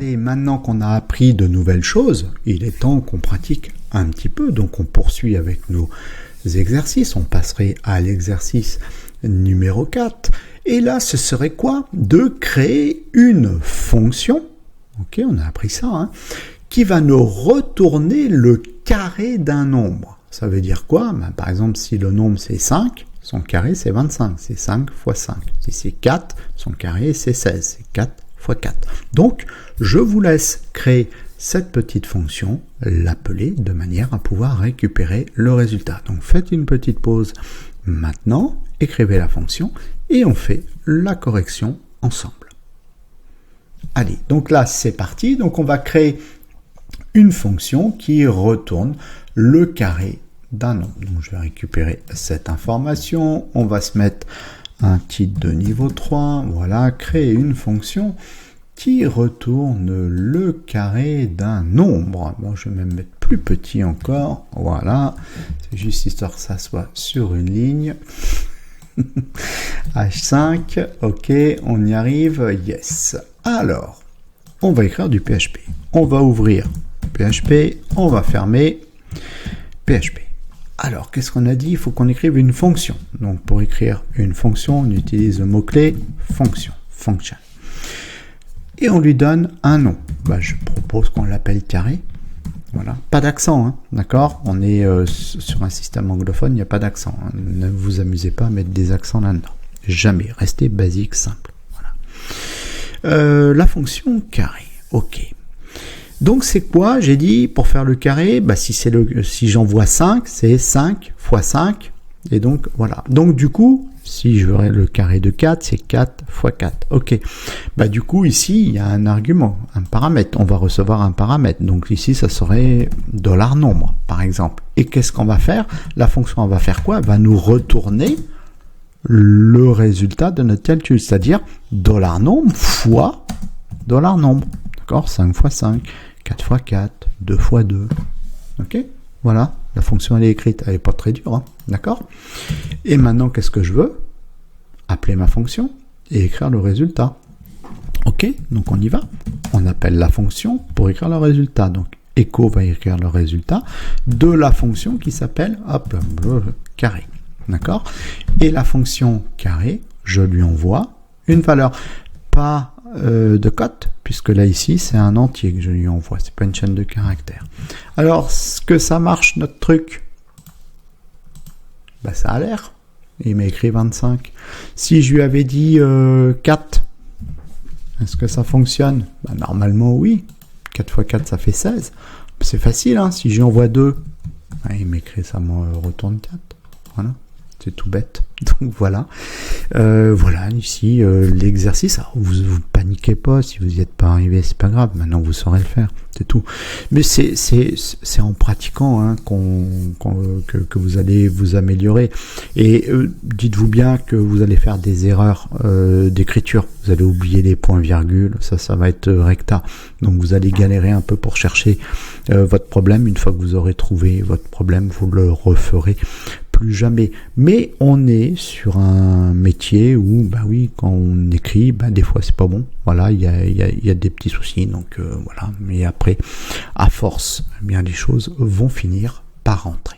Allez, maintenant qu'on a appris de nouvelles choses, il est temps qu'on pratique un petit peu. Donc on poursuit avec nos exercices. On passerait à l'exercice numéro 4. Et là, ce serait quoi? De créer une fonction, ok, on a appris ça, hein, qui va nous retourner le carré d'un nombre. Ça veut dire quoi? Ben, par exemple, si le nombre c'est 5, son carré c'est 25, c'est 5 fois 5. Si c'est 4, son carré c'est 16, c'est 4 fois 4. Donc, je vous laisse créer cette petite fonction, l'appeler de manière à pouvoir récupérer le résultat. Donc, faites une petite pause maintenant, écrivez la fonction et on fait la correction ensemble. Allez, donc là c'est parti. Donc, on va créer une fonction qui retourne le carré d'un nombre. Donc, je vais récupérer cette information. On va se mettre un titre de niveau 3. Voilà, créer une fonction qui retourne le carré d'un nombre. Bon, je vais même mettre plus petit encore. Voilà, c'est juste histoire que ça soit sur une ligne. H5, ok, on y arrive, yes. Alors, on va écrire du PHP. On va ouvrir PHP, on va fermer PHP. Alors, qu'est-ce qu'on a dit? Il faut qu'on écrive une fonction. Donc, pour écrire une fonction, on utilise le mot-clé fonction, function. Et on lui donne un nom. Bah, je propose qu'on l'appelle carré. Voilà, pas d'accent, hein, d'accord? On est sur un système anglophone, il n'y a pas d'accent. Hein. Ne vous amusez pas à mettre des accents là-dedans. Jamais, restez basique, simple. Voilà. La fonction carré, ok. Donc c'est quoi? J'ai dit pour faire le carré, bah, si j'envoie 5, c'est 5 fois 5. Et donc voilà. Donc du coup, si je veux le carré de 4, c'est 4 fois 4. Ok. Bah, du coup, ici, il y a un argument, un paramètre. On va recevoir un paramètre. Donc ici, ça serait $nombre, par exemple. Et qu'est-ce qu'on va faire? La fonction, elle va faire quoi? Elle va nous retourner le résultat de notre calcul, c'est-à-dire $nombre fois $nombre. D'accord? 5 fois 5, 4 fois 4, 2 fois 2. Ok? Voilà, la fonction elle est écrite, elle n'est pas très dure, hein, d'accord? Et maintenant, qu'est-ce que je veux? Appeler ma fonction et écrire le résultat. Ok, donc on y va. On appelle la fonction pour écrire le résultat. Donc, echo va écrire le résultat de la fonction qui s'appelle, hop, carré. D'accord? Et la fonction carré, je lui envoie une valeur. Pas de cote, puisque là ici c'est un entier que je lui envoie, c'est pas une chaîne de caractères. Alors, est-ce que ça marche notre truc? Bah, ça a l'air. Il m'a écrit 25. Si je lui avais dit 4, est-ce que ça fonctionne? Bah, normalement oui. 4 fois 4 ça fait 16. C'est facile, hein. Si je lui envoie 2, bah, il m'écrit, ça me retourne 4. Voilà. C'est tout bête. Donc voilà. Voilà, ici, l'exercice. Alors, vous paniquez pas, si vous n'y êtes pas arrivé, c'est pas grave. Maintenant, vous saurez le faire. C'est tout. Mais c'est en pratiquant, hein, que vous allez vous améliorer. Et dites-vous bien que vous allez faire des erreurs d'écriture. Vous allez oublier les points-virgules. Ça va être recta. Donc, vous allez galérer un peu pour chercher votre problème. Une fois que vous aurez trouvé votre problème, vous le referez plus jamais. Mais on est sur un métier où, bah oui, quand on écrit, bah des fois c'est pas bon. Voilà, il y a des petits soucis. Donc voilà. Mais après, à force, eh bien les choses vont finir par rentrer.